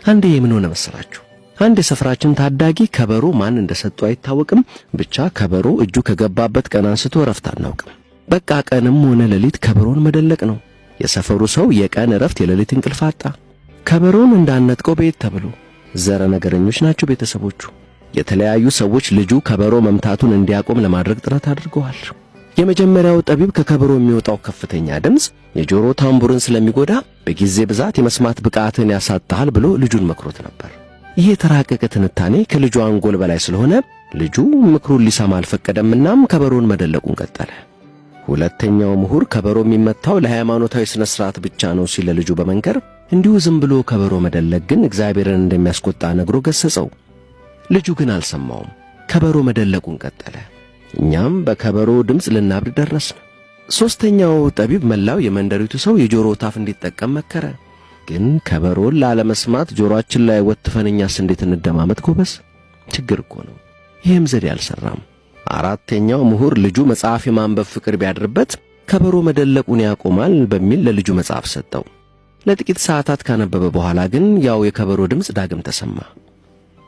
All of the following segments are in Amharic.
አንዴ የምን ሆነ መሰላችሁ? አንድ የሰፈራችን ታዳጊ ከበሮ ማን እንደሰጠው አይታወቅም፣ ብቻ ከበሮ እጁ ከገባበት ቀን አንስቶ እረፍት አናውቅም። በቃ ቀንም ሆነ ሌሊት ከበሮን መደለቅ ነው። የሰፈሩ ሰው የቀን እረፍት የሌሊት እንቅልፍ አጣ። ከበሮን እንዳነጥቀው ቤት ተብሎ ዘረ ነገረኞች ናቸው ቤተሰቦቹ። የተለያዩ ሰዎች ልጁ ከበሮ መምታቱን እንዲያቆም ለማድረግ ጥረት አድርገዋል። የመጀመሪያው ጠቢብ ከከበሮ የሚወጣው ከፍተኛ ድምፅ የጆሮ ታምቡርን ስለሚጎዳ በጊዜ ብዛት የመስማት ብቃትን ያሳጣሃል ብሎ ልጁን መክሮት ነበር። ይህ የተራቀቀ ትንታኔ ከልጁ አንጎል በላይ ስለሆነ ልጁ ምክሩን ሊሰማ አልፈቀደምናም ከበሮን መደለቁን ቀጠለ። ሁለተኛው ምሁር ከበሮ የሚመታው ለሃይማኖታዊ ስነ ስርዓት ብቻ ነው ሲል ልጁ በመንገር እንዲሁ ዝም ብሎ ከበሮ መደለቅ ግን እግዚአብሔርን እንደሚያስቆጣ ነግሮ ገሰጸው። ልጁ ግን አልሰማውም፣ ከበሮ መደለቁን ቀጠለ። እኛም በከበሮ ድምፅ ልናብድ ደረስን። ሦስተኛው ጠቢብ መላው የመንደሪቱ ሰው የጆሮ ታፍ እንዲጠቀም መከረ። ግን ከበሮን ላለመስማት ጆሮአችን ላይ ወጥፈንኛስ እንዴት እንደማመጥ ጎበስ? ችግር እኮ ነው። ይህም ዘዴ አልሰራም። አራተኛው ምሁር ልጁ መጽሐፍ የማንበብ ፍቅር ቢያድርበት ከበሮ መደለቁን ያቆማል በሚል ለልጁ መጽሐፍ ሰጠው። ለጥቂት ሰዓታት ካነበበ በኋላ ግን ያው የከበሮ ድምፅ ዳግም ተሰማ።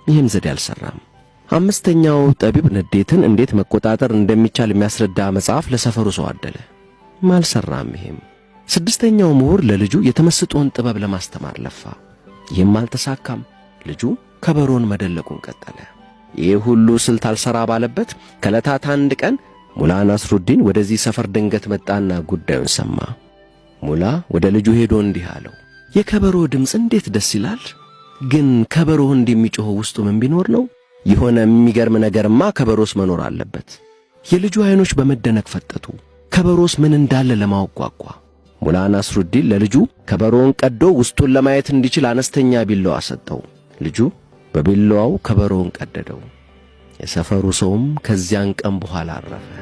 ይህም ዘዴ አልሰራም። አምስተኛው ጠቢብ ንዴትን እንዴት መቆጣጠር እንደሚቻል የሚያስረዳ መጽሐፍ ለሰፈሩ ሰው አደለ። አልሰራም ይሄም። ስድስተኛው ምሁር ለልጁ የተመስጦን ጥበብ ለማስተማር ለፋ። ይህም አልተሳካም። ልጁ ከበሮን መደለቁን ቀጠለ። ይህ ሁሉ ስልት አልሰራ ባለበት ከዕለታት አንድ ቀን ሙላ ናስሩዲን ወደዚህ ሰፈር ድንገት መጣና ጉዳዩን ሰማ። ሙላ ወደ ልጁ ሄዶ እንዲህ አለው፣ የከበሮ ድምፅ እንዴት ደስ ይላል! ግን ከበሮ እንደሚጮኸው ውስጡ ምን ቢኖር ነው? የሆነ የሚገርም ነገርማ ከበሮስ መኖር አለበት። የልጁ አይኖች በመደነቅ ፈጠጡ። ከበሮስ ምን እንዳለ ለማወቅ ጓጓ። ሙላ ናስሩዲን ለልጁ ከበሮውን ቀዶ ውስጡን ለማየት እንዲችል አነስተኛ ቢላዋ ሰጠው። ልጁ በቢላዋው ከበሮውን ቀደደው። የሰፈሩ ሰውም ከዚያን ቀን በኋላ አረፈ።